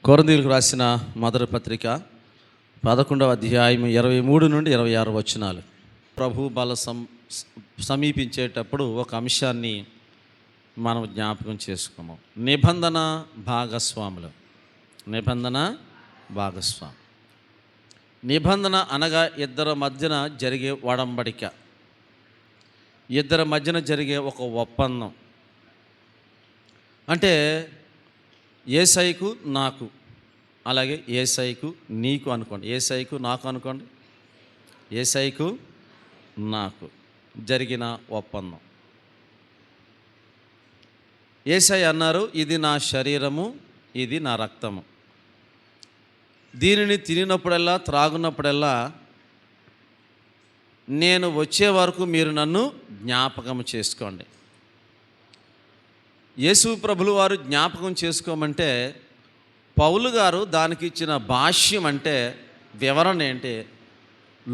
కొరింథీయులకు రాసిన మొదటి పత్రిక 11వ అధ్యాయం 23 నుండి 26 వచనాలు. ప్రభు బల సమీపించేటప్పుడు ఒక అంశాన్ని మనం జ్ఞాపకం చేసుకున్నాం. నిబంధన భాగస్వాములు. నిబంధన అనగా ఇద్దరి మధ్యన జరిగే ఒడంబడిక, ఇద్దరి మధ్యన జరిగే ఒక ఒప్పందం. అంటే యేసయ్యకు నాకు, అలాగే యేసయ్యకు నీకు అనుకోండి, యేసయ్యకు నాకు అనుకోండి, యేసయ్యకు నాకు జరిగిన ఒప్పందం. యేసయ్య అన్నారు, ఇది నా శరీరము, ఇది నా రక్తము. దీనిని తినినప్పుడల్లా త్రాగునప్పుడల్లా నేను వచ్చే వరకు మీరు నన్ను జ్ఞాపకం చేసుకోండి. యేసు ప్రభులు వారు జ్ఞాపకం చేసుకోమంటే పౌలు గారు దానికి ఇచ్చిన భాష్యం అంటే, వివరణ ఏంటి,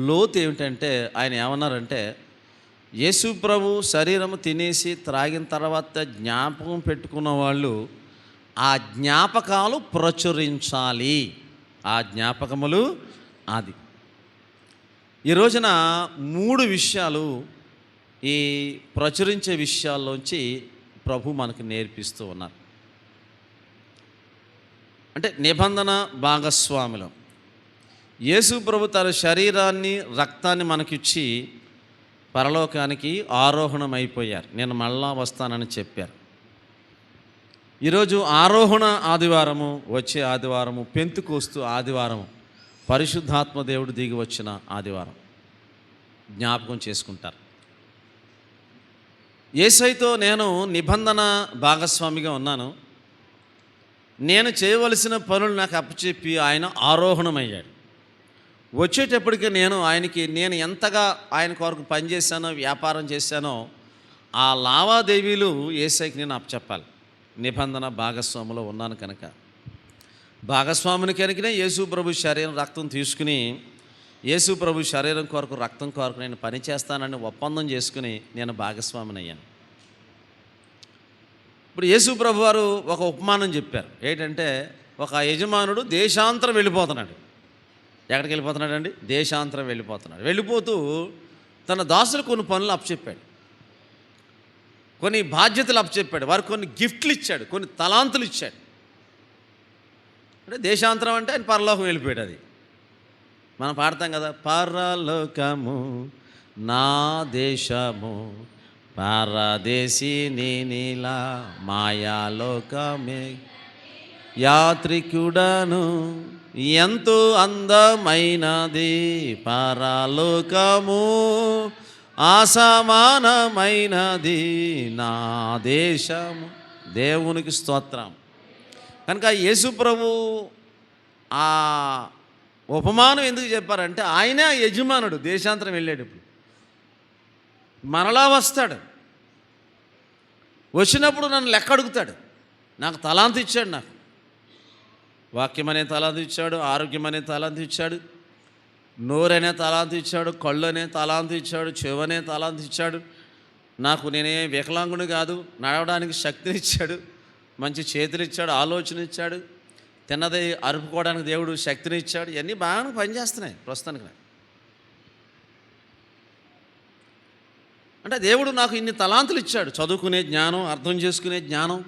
లోతు ఏమిటంటే ఆయన ఏమన్నారంటే, యేసు ప్రభు శరీరము తినేసి త్రాగిన తర్వాత జ్ఞాపకం పెట్టుకున్న వాళ్ళు ఆ జ్ఞాపకాలు ప్రచురించాలి. ఆ జ్ఞాపకములు అది. ఈ రోజున 3 విషయాలు ఈ ప్రచురించే విషయాల్లోంచి ప్రభు మనకు నేర్పిస్తూ ఉన్నారు. అంటే నిబంధన భాగస్వాములు. యేసు ప్రభు తన శరీరాన్ని రక్తాన్ని మనకిచ్చి పరలోకానికి ఆరోహణమైపోయారు. నేను మళ్ళా వస్తానని చెప్పారు. ఈరోజు ఆరోహణ ఆదివారము, వచ్చే ఆదివారము పెంతెకోస్తు ఆదివారము, పరిశుద్ధాత్మ దేవుడు దిగి వచ్చిన ఆదివారం జ్ఞాపకం చేసుకుంటారు. యేసయ్యతో నేను నిబంధన భాగస్వామిగా ఉన్నాను. నేను చేయవలసిన పనులు నాకు అప్పచెప్పి ఆయన ఆరోహణమయ్యాడు. వచ్చేటప్పటికి నేను ఎంతగా ఆయన కొరకు పనిచేశానో, వ్యాపారం చేశానో ఆ లావాదేవీలు యేసయ్యకి నేను అప్పచెప్పాలి. నిబంధన భాగస్వామిలో ఉన్నాను కనుక, భాగస్వామిని కనుకనే యేసు ప్రభు శరీరం రక్తం తీసుకుని, యేసు ప్రభు శరీరం కొరకు రక్తం కొరకు నేను పని చేస్తానని ఒప్పందం చేసుకుని నేను భాగస్వామిని అయ్యాను. ఇప్పుడు యేసు ప్రభు వారు ఒక ఉపమానం చెప్పారు. ఏంటంటే, ఒక యజమానుడు దేశాంతరం వెళ్ళిపోతున్నాడు. ఎక్కడికి వెళ్ళిపోతున్నాడు అండి? దేశాంతరం వెళ్ళిపోతున్నాడు. వెళ్ళిపోతూ తన దాసులు కొన్ని పనులు అప్పచెప్పాడు, కొన్ని బాధ్యతలు అప్పచెప్పాడు, వారికి కొన్ని గిఫ్ట్లు ఇచ్చాడు, కొన్ని తలాంతులు ఇచ్చాడు. అంటే దేశాంతరం అంటే ఆయన పరలోకం వెళ్ళిపోయాడు. అది మనం పాడతాం కదా, పరలోకము నా దేశము పరదేశీ నీలా మాయాలోకమే యాత్రికుడను ఎంతో అందమైనది పరలోకము అసమానమైనది నా దేశము. దేవునికి స్తోత్రం. కనుక యేసు ప్రభు ఆ ఉపమానం ఎందుకు చెప్పారంటే, ఆయనే ఆ యజమానుడు. దేశాంతరం వెళ్ళేటప్పుడు మరలా వస్తాడు. వచ్చినప్పుడు నన్ను లెక్క అడుగుతాడు. నాకు తలాంతు ఇచ్చాడు, నాకు వాక్యం అనే తలాంతు ఇచ్చాడు, ఆరోగ్యం అనే తలాంతు ఇచ్చాడు, నోరనే తలాంతు ఇచ్చాడు, కళ్ళు అనే తలాంతు ఇచ్చాడు, చెవనే తలాంతు ఇచ్చాడు. నేనే వికలాంగుని కాదు, నడవడానికి శక్తిని ఇచ్చాడు, మంచి చేతులు ఇచ్చాడు, ఆలోచన ఇచ్చాడు, తిన్నది అరుపుకోవడానికి దేవుడు శక్తిని ఇచ్చాడు. ఇవన్నీ బాగా పనిచేస్తున్నాయి ప్రస్తుతానికి. అంటే దేవుడు నాకు ఇన్ని తలాంతులు ఇచ్చాడు. చదువుకునే జ్ఞానం, అర్థం చేసుకునే జ్ఞానం,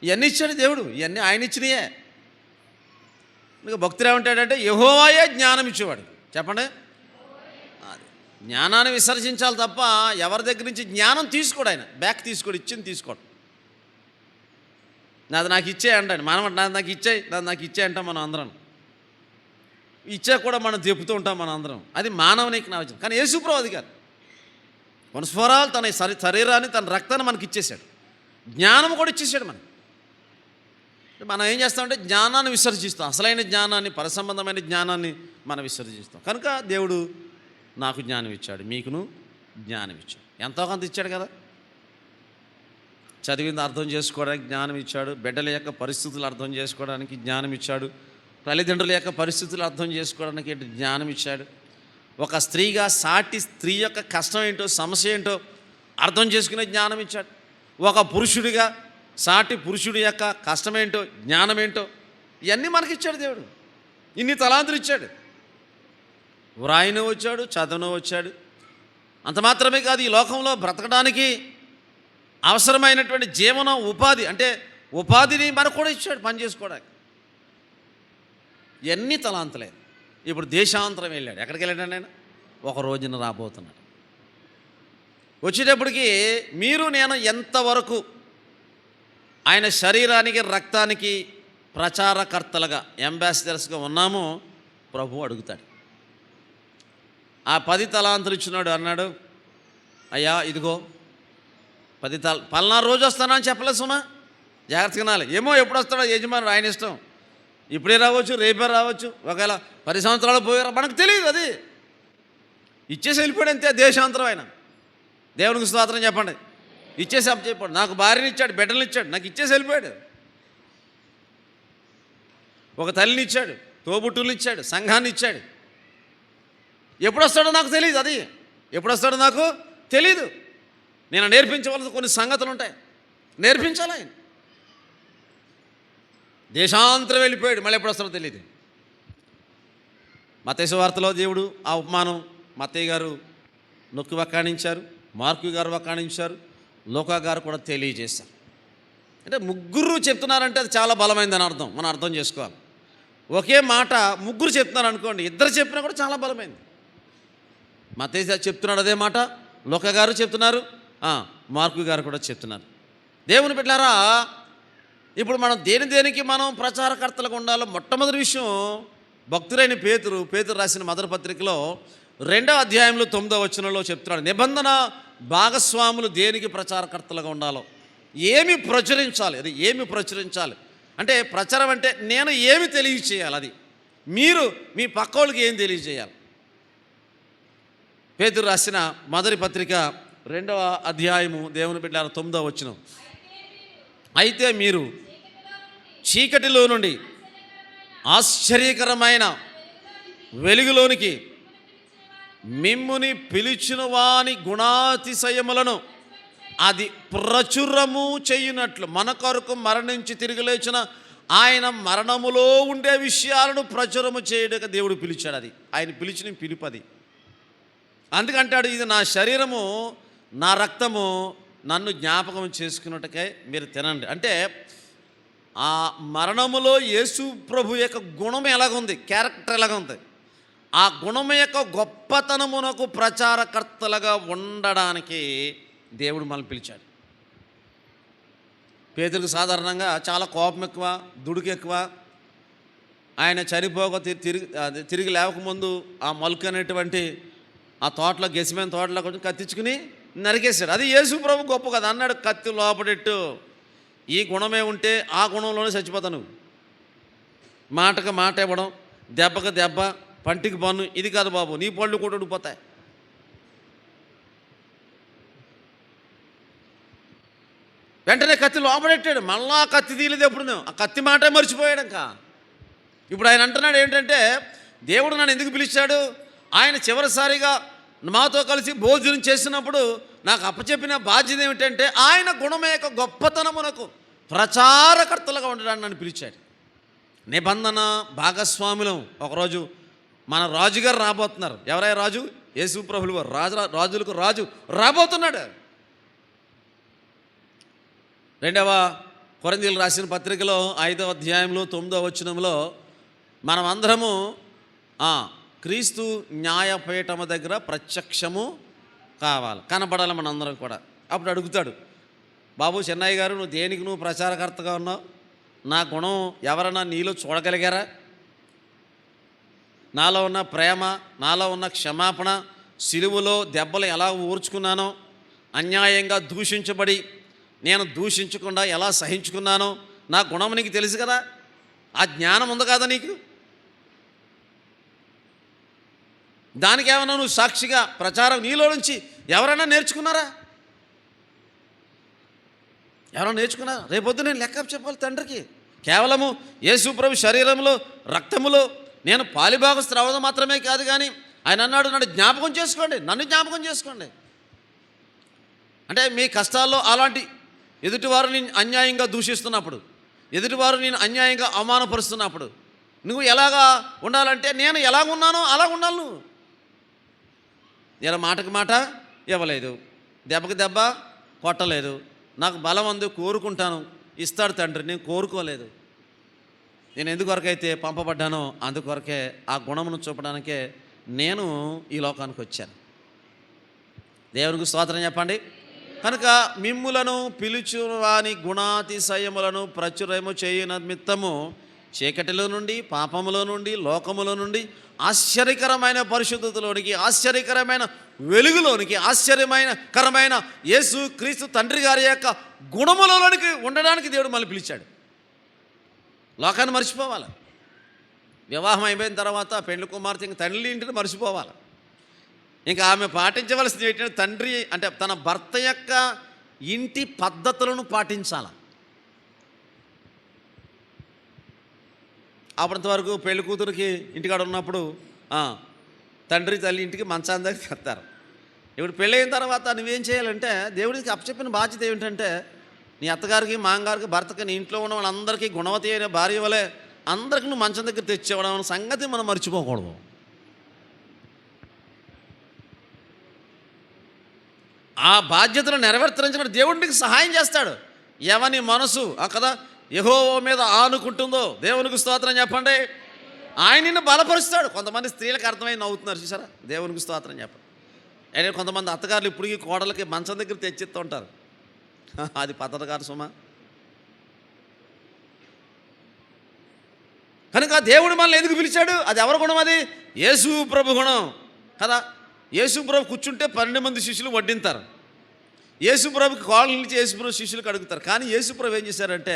ఇవన్నీ ఇచ్చాడు దేవుడు. ఇవన్నీ ఆయన ఇచ్చినాయే. ఇంకా భక్తులు ఏమంటాడంటే, యెహోవాయే జ్ఞానం ఇచ్చేవాడు. చెప్పండి, జ్ఞానాన్ని విసర్జించాలి తప్ప ఎవరి దగ్గర నుంచి జ్ఞానం తీసుకోడు. ఆయన బ్యాక్ తీసుకోడు, ఇచ్చింది తీసుకోడు. నాకు ఇచ్చే అంటాడు. మనం నాకు ఇచ్చే అంటాం మనం అందరం. ఇచ్చా కూడా మనం చెప్పుతూ ఉంటాం మనం అందరం. అది మానవునికి నా వచ్చింది. కానీ యేసుప్రభు అది కాదు. మనస్ఫోరాలు తన శరీరాన్ని, తన రక్తాన్ని మనకి ఇచ్చేసాడు. జ్ఞానం కూడా ఇచ్చేసాడు మనకి. మనం ఏం చేస్తామంటే జ్ఞానాన్ని విసర్జిస్తాం. అసలైన జ్ఞానాన్ని, పరసంబంధమైన జ్ఞానాన్ని మనం విసర్జిస్తాం. కనుక దేవుడు నాకు జ్ఞానం ఇచ్చాడు, మీకును జ్ఞానం ఇచ్చాడు. ఎంతో కొంత ఇచ్చాడు కదా. చదివింది అర్థం చేసుకోవడానికి జ్ఞానం ఇచ్చాడు, బిడ్డల యొక్క పరిస్థితులు అర్థం చేసుకోవడానికి జ్ఞానం ఇచ్చాడు, తల్లిదండ్రుల యొక్క పరిస్థితులు అర్థం చేసుకోవడానికి జ్ఞానం ఇచ్చాడు. ఒక స్త్రీగా సాటి స్త్రీ యొక్క కష్టం ఏంటో, సమస్య ఏంటో అర్థం చేసుకునే జ్ఞానం ఇచ్చాడు. ఒక పురుషుడిగా సాటి పురుషుడి యొక్క కష్టమేంటో, జ్ఞానమేంటో ఇవన్నీ మనకిచ్చాడు దేవుడు. ఇన్ని తలాంతులు ఇచ్చాడు. వ్రాయను వచ్చాడు, చదవను వచ్చాడు. అంత మాత్రమే కాదు, ఈ లోకంలో బ్రతకడానికి అవసరమైనటువంటి జీవన ఉపాధి, అంటే ఉపాధిని మనకు కూడా ఇచ్చాడు పని చేసుకోవడానికి. ఎన్ని తలాంతులే. ఇప్పుడు దేశాంతరం వెళ్ళాడు. ఎక్కడికి వెళ్ళాడు ఆయన? ఒక రోజున రాబోతున్నాడు. వచ్చేటప్పటికి మీరు నేను ఎంతవరకు ఆయన శరీరానికి రక్తానికి ప్రచారకర్తలుగా, అంబాసిడర్స్గా ఉన్నామో ప్రభు అడుగుతాడు. ఆ 10 తలాంతులు ఇచ్చినాడు అన్నాడు, అయ్యా ఇదిగో 10 పలానా రోజు వస్తానని చెప్పలేదు సుమా, జాగ్రత్తగా వినాలి. ఏమో ఎప్పుడు వస్తాడో యజమానుడు, ఆయన ఇష్టం. ఇప్పుడే రావచ్చు, రేపే రావచ్చు, ఒకవేళ 10 సంవత్సరాలు పోయారా మనకు తెలియదు. అది ఇచ్చేసి వెళ్ళిపోయాడు అంతే. దేశాంతరం ఆయన. దేవునికి స్తోత్రం చెప్పండి. ఇచ్చేసి అప్పు చెప్పాడు. నాకు భార్యని ఇచ్చాడు, బిడ్డలను ఇచ్చాడు, నాకు ఇచ్చేసి వెళ్ళిపోయాడు. ఒక తల్లిని ఇచ్చాడు, తోబుట్టుల్ని ఇచ్చాడు, సంఘాన్ని ఇచ్చాడు. ఎప్పుడు వస్తాడో నాకు తెలియదు. అది ఎప్పుడు వస్తాడో నాకు తెలీదు. నేను నేర్పించవలసిన కొన్ని సంగతులు ఉంటాయి, నేర్పించాలి. ఆయన దేశాంతరం వెళ్ళిపోయాడు, మళ్ళీ ఎప్పుడు వస్తాడో తెలియదు. మత్తయి సువార్తలో దేవుడు ఆ ఉపమానం మత్తయి గారు నొక్కి వక్కాణించారు, మార్కు గారు వక్కాణించారు, లోకా గారు కూడా తెలియజేశారు. అంటే ముగ్గురు చెప్తున్నారంటే అది చాలా బలమైందని అర్థం. మనం అర్థం చేసుకోవాలి. ఒకే మాట ముగ్గురు చెప్తున్నారు అనుకోండి, ఇద్దరు చెప్పినా కూడా చాలా బలమైంది. మత్తయి చెప్తున్నాడు అదే మాట, లోకా గారు చెప్తున్నారు, మార్కు గారు కూడా చెప్తున్నారు. దేవుని బిడ్డలారా, ఇప్పుడు మనం దేనికి మనం ప్రచారకర్తలుగా ఉండాలో మొట్టమొదటి విషయం భక్తుడైన పేతురు రాసిన మొదటి పత్రికలో 2వ అధ్యాయంలో 9వ వచనంలో చెప్తున్నాడు. నిబంధన భాగస్వాములు దేనికి ప్రచారకర్తలుగా ఉండాలో, ఏమి ప్రచురించాలి, అది ఏమి ప్రచురించాలి అంటే, ప్రచారం అంటే నేను ఏమి తెలియచేయాలి, అది మీరు మీ పక్క వాళ్ళకి ఏం తెలియజేయాలి. పేతురు రాసిన మొదటి పత్రిక 2వ అధ్యాయము దేవుని బిడ్డలారా 9వ వచనం, అయితే మీరు చీకటిలో నుండి ఆశ్చర్యకరమైన వెలుగులోనికి మిమ్ముని పిలిచిన వాని గుణాతిశయములను అది ప్రచురము చేయునట్లు, మన కొరకు మరణించి తిరిగి లేచిన ఆయన మరణములో ఉండే విషయాలను ప్రచురము చేయడానికి దేవుడు పిలిచాడు. అది ఆయన పిలిచిన పిలుపది. అందుకంటాడు, ఇది నా శరీరము, నా రక్తము, నన్ను జ్ఞాపకం చేసుకున్నట్టుకే మీరు తినండి. అంటే ఆ మరణములో యేసు ప్రభు యొక్క గుణం ఎలాగుంది, క్యారెక్టర్ ఎలాగుంది, ఆ గుణం యొక్క గొప్పతనమునకు ప్రచారకర్తలుగా ఉండడానికి దేవుడు మనల్ని పిలిచాడు. పేతురుకు సాధారణంగా చాలా కోపం ఎక్కువ, దుడుకు ఎక్కువ. ఆయన చనిపోక తిరిగి లేవకముందు ఆ మలుకు అనేటువంటి ఆ తోటలో, గెసిమైన తోటలో కొంచెం కత్తించుకుని నరికేశాడు. అది యేసు ప్రభు గొప్ప కదా. అన్నాడు, కత్తి లోపడెట్టు, ఈ గుణమే ఉంటే ఆ గుణంలోనే చచ్చిపోతాను. మాటకు మాట ఇవ్వడం, దెబ్బకు దెబ్బ, పంటికి పన్ను, ఇది కాదు బాబు, నీ పళ్ళు కూడా ఉడిపోతాయి. వెంటనే కత్తి లోపడెట్టాడు. మళ్ళా కత్తి తీయలేదు. ఎప్పుడు ఆ కత్తి మాటే మర్చిపోయాడు. ఇంకా ఇప్పుడు ఆయన అంటున్నాడు ఏంటంటే, దేవుడు నన్ను ఎందుకు పిలిచాడు, ఆయన చివరిసారిగా మాతో కలిసి భోజనం చేసినప్పుడు నాకు అప్పచెప్పిన బాధ్యత ఏమిటంటే, ఆయన గుణమే యొక్క గొప్పతనమునకు ప్రచారకర్తలుగా ఉండడానికి నన్ను పిలిచాడు. నిబంధన భాగస్వాములం. ఒకరోజు మన రాజుగారు రాబోతున్నారు. ఎవరై రాజు? యేసు ప్రభువు వారు. రాజులకు రాజు రాబోతున్నాడు. 2వ కొరింథీయులకు రాసిన పత్రికలో 5వ అధ్యాయంలో 9వ వచనంలో మనం అందరము క్రీస్తు న్యాయపీఠము దగ్గర ప్రత్యక్షము కావాలి, కనపడాలి మనందరం కూడా. అప్పుడు అడుగుతాడు, బాబు చెన్నయ్య గారు, నువ్వు దేనికి నువ్వు ప్రచారకర్తగా ఉన్నావు? నా గుణం ఎవరన్నా నీలో చూడగలిగారా? నాలో ఉన్న ప్రేమ, నాలో ఉన్న క్షమాపణ, సిలువలో దెబ్బలు ఎలా ఊర్చుకున్నానో, అన్యాయంగా దూషించబడి నేను దూషించకుండా ఎలా సహించుకున్నానో నా గుణం నీకు తెలుసు కదా. ఆ జ్ఞానం ఉంది కదా నీకు. దానికి ఏమన్నా నువ్వు సాక్షిగా ప్రచారం నీలో నుంచి ఎవరైనా నేర్చుకున్నారా? ఎవరైనా నేర్చుకున్నారా? రేపొద్దు నేను లెక్క చెప్పాలి తండ్రికి. కేవలము యేసు ప్రభు శరీరంలో రక్తములో నేను పాలిభాగస్తులు అవ్వడం మాత్రమే కాదు, కానీ ఆయన అన్నాడు, నన్ను జ్ఞాపకం చేసుకోండి, నన్ను జ్ఞాపకం చేసుకోండి. అంటే మీ కష్టాల్లో అలాంటి ఎదుటివారు నేను అన్యాయంగా దూషిస్తున్నప్పుడు, ఎదుటివారు నేను అన్యాయంగా అవమానపరుస్తున్నప్పుడు నువ్వు ఎలాగా ఉండాలంటే నేను ఎలాగున్నానో అలా ఉండాలి. నువ్వు ఇలా మాటకు మాట ఇవ్వలేదు, దెబ్బకి దెబ్బ కొట్టలేదు, నాకు బలం అందు కోరుకుంటాను, ఇస్తాడు తండ్రి, నేను కోరుకోలేదు. నేను ఎందుకొరకైతే పంపబడ్డానో అందుకొరకే ఆ గుణమును చూపడానికే నేను ఈ లోకానికి వచ్చాను. దేవునికి స్తోత్రం చెప్పండి. కనుక మిమ్ములను పిలుచు వాని గుణాతిశయములను ప్రచురము చేయు నిమిత్తము చీకటిలో నుండి, పాపములో నుండి, లోకములో నుండి ఆశ్చర్యకరమైన పరిశుద్ధతలోనికి, ఆశ్చర్యకరమైన వెలుగులోనికి, ఆశ్చర్యకరమైన యేసు క్రీస్తు తండ్రి గారి యొక్క గుణములలోనికి ఉండడానికి దేవుడు మళ్ళీ పిలిచాడు. లోకాన్ని మర్చిపోవాలి. వివాహం అయిపోయిన తర్వాత పెండ్లి కుమార్తె ఇంక తండ్రి ఇంటిని మర్చిపోవాలి. ఇంకా ఆమె పాటించవలసింది ఏంటంటే తండ్రి అంటే తన భర్త యొక్క ఇంటి పద్ధతులను పాటించాలి. అప్పటివరకు పెళ్లి కూతురికి ఇంటికాడ ఉన్నప్పుడు తండ్రి తల్లి ఇంటికి మంచాన్ని దగ్గర తెస్తారు. ఇప్పుడు పెళ్ళి అయిన తర్వాత నువ్వేం చేయాలంటే దేవుడికి అప్పచెప్పిన బాధ్యత ఏమిటంటే నీ అత్తగారికి, మామగారికి, భర్తకి, నీ ఇంట్లో ఉన్న వాళ్ళందరికీ గుణవతి అయిన భార్య వలె అందరికీ నువ్వు మంచం దగ్గర తెచ్చేవడం అనే సంగతి మనం మర్చిపోకూడదు. ఆ బాధ్యతను నెరవేర్చడానికి దేవుడు నీకు సహాయం చేస్తాడు. ఎవని మనసు కదా యెహోవా మీద ఆనుకుంటుందో దేవునికి స్తోత్రం చెప్పండి, ఆయన నిన్ను బలపరుస్తాడు. కొంతమంది స్త్రీలకు అర్థమై నవ్వుతున్నారు చూసారా, దేవునికి స్తోత్రం చెప్పండి. అంటే కొంతమంది అత్తగారులు ఇప్పటికీ కోడలకి మంచం దగ్గర తెచ్చిస్తూ ఉంటారు. అది పద్ధతి కాదు సుమా. కనుక దేవుడు మనల్ని ఎందుకు పిలిచాడు? అది ఎవరి గుణం? అది యేసు ప్రభు గుణం కదా. యేసు ప్రభు కూర్చుంటే 12 మంది శిష్యులు వడ్డింతారు. యేసు ప్రభుకి కాళ్ళు నిలిచి యేసు ప్రభు శిష్యులు కడుగుతారు. కానీ యేసు ప్రభు ఏం చేశారంటే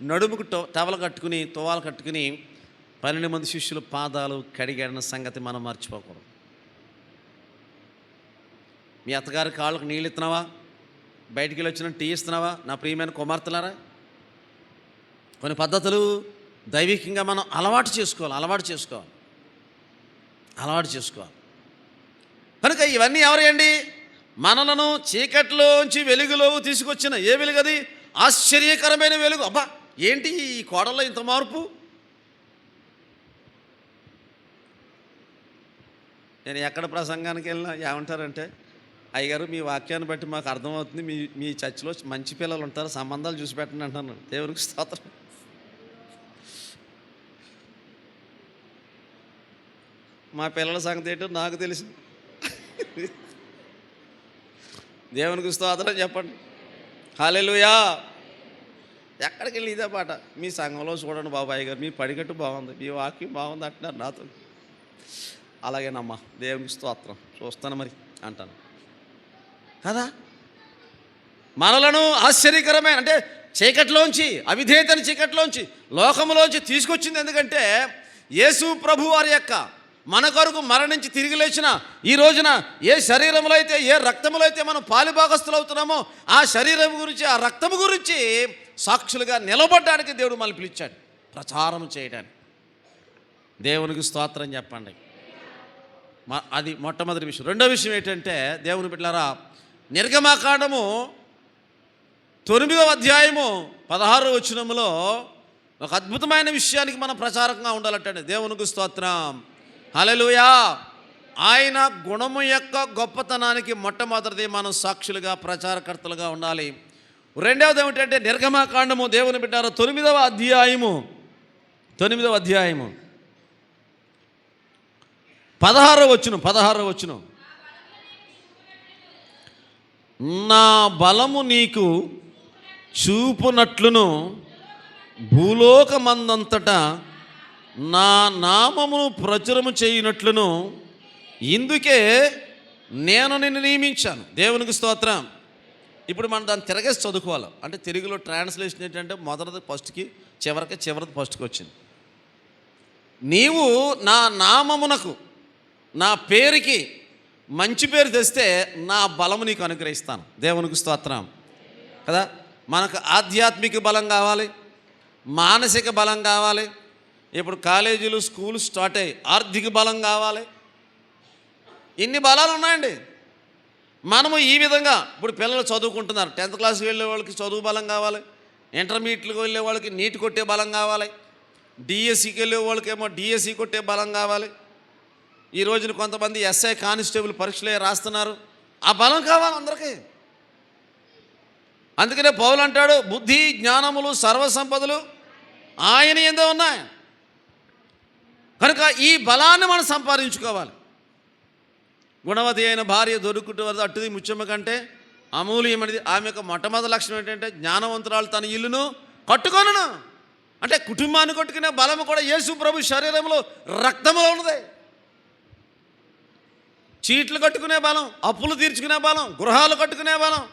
నడుముకు టవల కట్టుకుని, తువాలు కట్టుకుని 12 మంది శిష్యులు పాదాలు కడిగాడిన సంగతి మనం మర్చిపోకూడదు. మీ అత్తగారి కాళ్ళకు నీళ్ళు ఇస్తున్నావా? బయటికి వెళ్ళి వచ్చిన టీ ఇస్తున్నావా? నా ప్రియమైన కుమార్తెలారా, కొన్ని పద్ధతులు దైవికంగా మనం అలవాటు చేసుకోవాలి. కనుక ఇవన్నీ ఎవరండి? మనలను చీకట్లోంచి వెలుగులోకి తీసుకొచ్చిన ఏ వెలుగు? అది ఆశ్చర్యకరమైన వెలుగు. అబ్బా, ఏంటి ఈ కోడల్లో ఇంత మార్పు? నేను ఎక్కడ ప్రసంగానికి వెళ్ళినా ఏమంటారంటే, అయ్యగారు మీ వాక్యాన్ని బట్టి మాకు అర్థమవుతుంది, మీ చర్చిలో మంచి పిల్లలు ఉంటారు, సంబంధాలు చూసి పెట్టండి అంటున్నాను. దేవునికి స్తోత్రం. మా పిల్లల సంగతి ఏంటో నాకు తెలుసు. దేవునికి స్తోత్రం చెప్పండి. హల్లెలూయా. ఎక్కడికి వెళ్ళి ఇదే పాట, మీ సంఘంలో చూడండి బాబాయ్ గారు, మీ పడిగట్టు బాగుంది, మీ వాక్యం బాగుంది అంటున్నారు నాతో. అలాగేనమ్మా, దేవునికి స్తోత్రం, చూస్తాను మరి అంటాను కదా. మనలను ఆశ్చర్యకరమైన అంటే చీకట్లోంచి, అవిధేయతని చీకట్లోంచి, లోకంలోంచి తీసుకొచ్చింది. ఎందుకంటే యేసు ప్రభు వారి యొక్క మన కొరకు మరణించి తిరిగి లేచిన ఈ రోజున ఏ శరీరంలో అయితే, ఏ రక్తములో అయితే మనం పాలుభాగస్తులు అవుతున్నామో ఆ శరీరం గురించి, ఆ రక్తము గురించి సాక్షులుగా నిలబడడానికి దేవుడు మనల్ని పిలిచాడు, ప్రచారం చేయడానికి. దేవునికి స్తోత్రం చెప్పండి. అది మొట్టమొదటి విషయం. రెండో విషయం ఏంటంటే దేవుని బిడ్డలారా, నిర్గమకాండము 9వ అధ్యాయము 16వ వచనములో ఒక అద్భుతమైన విషయానికి మనం ప్రచారకంగా ఉండాలంటే దేవునికి స్తోత్రం. హల్లెలూయా. ఆయన గుణము యొక్క గొప్పతనానికి మొట్టమొదటిది మనం సాక్షులుగా, ప్రచారకర్తలుగా ఉండాలి. రెండవది ఏమిటంటే నిర్గమకాండము దేవుని బిడ్డారు 9వ అధ్యాయము 16వ వచనం. నా బలము నీకు చూపునట్లును భూలోకమందంతటా నా నామమును ప్రచురము చేయునట్లును ఇందుకే నేను నిన్ను నియమించాను. దేవునికి స్తోత్రం. ఇప్పుడు మనం దాన్ని తిరగేసి చదువుకోవాలి. అంటే తెలుగులో ట్రాన్స్లేషన్ ఏంటంటే మొదటిది ఫస్ట్కి, చివరిది ఫస్ట్కి వచ్చింది. నీవు నా నామమునకు, నా పేరుకి మంచి పేరు తెస్తే నా బలము నీకు అనుగ్రహిస్తాను. దేవునికి స్తోత్రం కదా. మనకు ఆధ్యాత్మిక బలం కావాలి, మానసిక బలం కావాలి. ఇప్పుడు కాలేజీలు, స్కూల్ స్టార్ట్ అయ్యి ఆర్థిక బలం కావాలి. ఇన్ని బలాలు ఉన్నాయండి. మనము ఈ విధంగా ఇప్పుడు పిల్లలు చదువుకుంటున్నారు. 10th క్లాస్కి వెళ్ళే వాళ్ళకి చదువు బలం కావాలి, ఇంటర్మీడియట్కి వెళ్ళే వాళ్ళకి నీట్ కొట్టే బలం కావాలి, డిఎస్సికి వెళ్ళే వాళ్ళకేమో డిఎస్సి కొట్టే బలం కావాలి. ఈ రోజున కొంతమంది ఎస్ఐ కానిస్టేబుల్ పరీక్షలే రాస్తున్నారు. ఆ బలం కావాలి అందరికీ. అందుకనే పౌలు అంటాడు, బుద్ధి జ్ఞానములు సర్వసంపదలు ఆయన యందే ఉన్నాయి. కనుక ఈ బలాన్ని మనం సంపాదించుకోవాలి. గుణవతి అయిన భార్య దొరుకుట వరకు అట్టుది ముత్యమ్మ కంటే అమూల్యమైనది. ఆమె యొక్క మొట్టమొదటి లక్షణం ఏంటంటే జ్ఞానవంతురాలు తన ఇల్లును కట్టుకొనును. అంటే కుటుంబాన్ని కట్టుకునే బలము కూడా యేసు ప్రభు శరీరంలో రక్తంలో ఉన్నది. చీట్లు కట్టుకునే బలం, అప్పులు తీర్చుకునే బలం, గృహాలు కట్టుకునే బలం.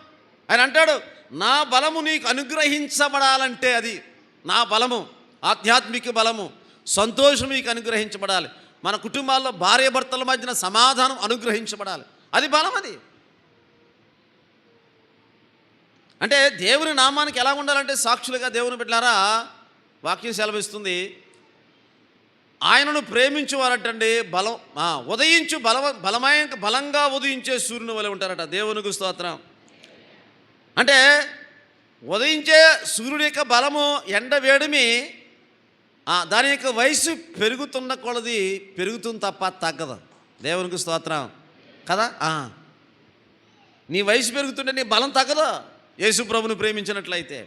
ఆయన అంటాడు, నా బలము నీకు అనుగ్రహించబడాలంటే అది నా బలము, ఆధ్యాత్మిక బలము, సంతోషం మీకు అనుగ్రహించబడాలి. మన కుటుంబాల్లో భార్యాభర్తల మధ్యన సమాధానం అనుగ్రహించబడాలి. అది బలం. అది అంటే దేవుని నామానికి ఎలా ఉండాలంటే సాక్షులుగా దేవుని బిడ్డలారా వాక్యం సెలవిస్తుంది, ఆయనను ప్రేమించేవారటండి ఉదయించు బలంగా ఉదయించే సూర్యుని వలె ఉంటారట. దేవునికి స్తోత్రం. అంటే ఉదయించే సూర్యుడి యొక్క బలము ఎండ వేడిమి దాని యొక్క వయసు పెరుగుతున్న కొలది పెరుగుతుంది తప్ప తగ్గదు. దేవునికి స్తోత్రం కదా. నీ వయసు పెరుగుతుంటే నీ బలం తగ్గదు యేసు ప్రభుని ప్రేమించినట్లయితే.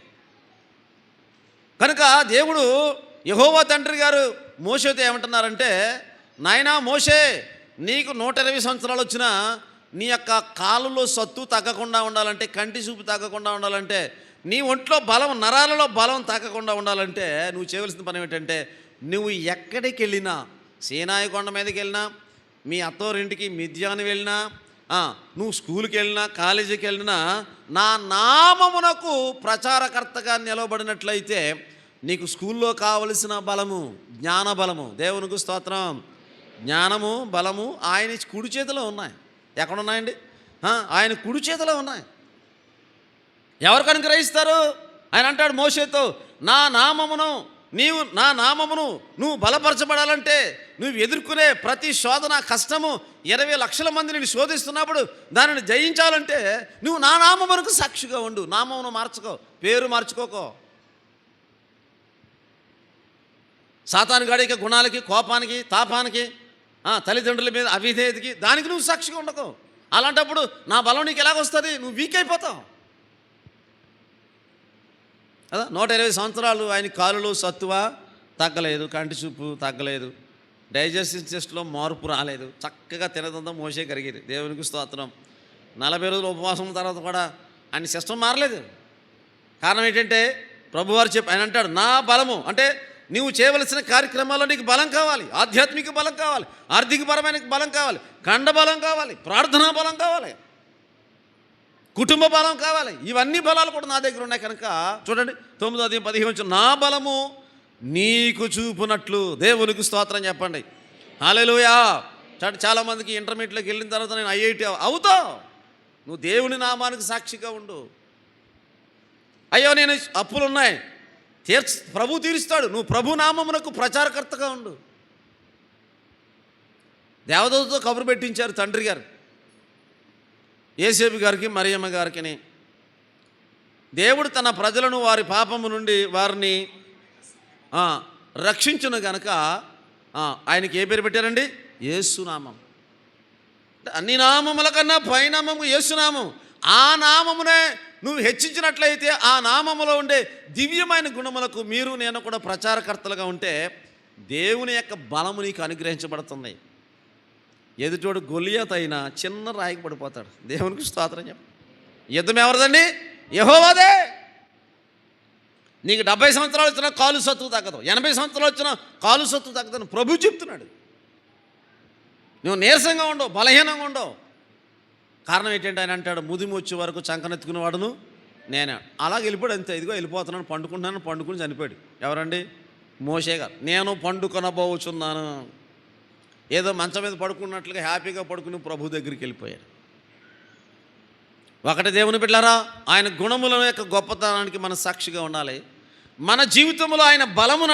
కనుక దేవుడు యెహోవా తండ్రి గారు మోషేతో ఏమంటున్నారంటే, నాయనా మోషే, నీకు 120 సంవత్సరాలు వచ్చినా నీ యొక్క కాళ్ళలో సత్తు తగ్గకుండా ఉండాలంటే, కంటి చూపు తగ్గకుండా ఉండాలంటే, నీ ఒంట్లో బలం, నరాలలో బలం తగ్గకుండా ఉండాలంటే నువ్వు చేయవలసిన పని ఏమిటంటే, నువ్వు ఎక్కడికి వెళ్ళినా, సీనాయి కొండ మీదకి వెళ్ళినా, మీ అత్తోరింటికి మిద్యాని వెళ్ళినా, నువ్వు స్కూల్కి వెళ్ళినా, కాలేజీకి వెళ్ళినా, నా నామమునకు ప్రచారకర్తగా నిలబడినట్లయితే నీకు స్కూల్లో కావలసిన బలము, జ్ఞాన బలము, దేవునికి స్తోత్రం, జ్ఞానము బలము ఆయన కుడి చేతిలో ఉన్నాయి. ఎక్కడున్నాయండి? ఆయన కుడి చేతిలో ఉన్నాయి. ఎవరికి అనుగ్రహిస్తారు? ఆయన అంటాడు మోషేతో, నా నామమును నువ్వు బలపరచబడాలంటే, నువ్వు ఎదుర్కొనే ప్రతి శోధన కష్టము 20 లక్షల మంది నేను శోధిస్తున్నప్పుడు దానిని జయించాలంటే నువ్వు నా నామమునకు సాక్షిగా ఉండు. నామమును మార్చుకో, పేరు మార్చుకోకో. సాతాను గాడిక గుణాలకి, కోపానికి, తాపానికి, తల్లిదండ్రుల మీద అవిధేయతకి, దానికి నువ్వు సాక్షిగా ఉండకు. అలాంటప్పుడు నా బలం నీకు ఎలాగొస్తుంది? నువ్వు వీక్ అయిపోతావు కదా. 120 సంవత్సరాలు ఆయన కాలులో సత్తువ తగ్గలేదు, కంటి చూపు తగ్గలేదు, డైజెస్టివ్ సిస్టంలో మార్పు రాలేదు, చక్కగా తినదంతా మోసే కరిగేది. దేవునికి స్తోత్రం. 40 రోజులు ఉపవాసం తర్వాత కూడా ఆయన సిస్టమ్ మారలేదు. కారణం ఏంటంటే ప్రభువారు ఆయన అంటాడు, నా బలము అంటే నువ్వు చేయవలసిన కార్యక్రమాల్లో నీకు బలం కావాలి, ఆధ్యాత్మిక బలం కావాలి, ఆర్థికపరమైన బలం కావాలి, ఖండ బలం కావాలి, ప్రార్థనా బలం కావాలి, కుటుంబ బలం కావాలి. ఇవన్నీ బలాలు కూడా నా దగ్గర ఉన్నాయి. కనుక చూడండి 9:15 నా బలము నీకు చూపునట్లు. దేవునికి స్తోత్రం చెప్పండి. హల్లెలూయా. చాలామందికి ఇంటర్మీడియట్లోకి వెళ్ళిన తర్వాత నేను IIT అవుతావు. నువ్వు దేవుని నామానికి సాక్షిగా ఉండు. అయ్యో నేను అప్పులున్నాయి, ప్రభు తీరుస్తాడు. నువ్వు ప్రభు నామమునకు ప్రచారకర్తగా ఉండు. దేవదూతతో కబురు పెట్టించారు తండ్రి గారు యేసేపు గారికి, మరియమ్మ గారికి. దేవుడు తన ప్రజలను వారి పాపము నుండి వారిని రక్షించును గనక ఆయనకి ఏ పేరు పెట్టారండి? యేసునామం. అన్ని నామముల కన్నా పైనామము యేసునామం. ఆ నామమునే నువ్వు హెచ్చించినట్లయితే ఆ నామములో ఉండే దివ్యమైన గుణములకు మీరు నేను కూడా ప్రచారకర్తలుగా ఉంటే దేవుని యొక్క బలము నీకు అనుగ్రహించబడుతుంది. ఎదుటోడు గొలియాత్ అయినా చిన్న రాయికి పడిపోతాడు. దేవునికి స్తోత్రం చెప్పు. యుద్ధం ఎవరిదండి? యెహోవాదే. నీకు 70 సంవత్సరాలు వచ్చినా కాలు సత్తు తగ్గదు, 80 సంవత్సరాలు వచ్చినా కాలు సత్తు తగ్గదని ప్రభు చెప్తున్నాడు. నువ్వు నీరసంగా ఉండవు, బలహీనంగా ఉండవు. కారణం ఏంటంటే ఆయన అంటాడు, ముదిమి వచ్చే వరకు చంకనెత్తుకునేవాడును నేనే. అలాగే వెళ్ళిపోయాడు అంతే. ఇదిగో వెళ్ళిపోతున్నాను, పండుకుని చనిపోయాడు. ఎవరండి? మోషే గారు. నేను పండుకొనబోచున్నాను. ఏదో మంచం మీద పడుకున్నట్లుగా హ్యాపీగా పడుకుని ప్రభు దగ్గరికి వెళ్ళిపోయాడు. ఒకటి దేవుని బిడ్డలారా, ఆయన గుణముల యొక్క గొప్పతనానికి మనం సాక్షిగా ఉండాలి. మన జీవితంలో ఆయన బలము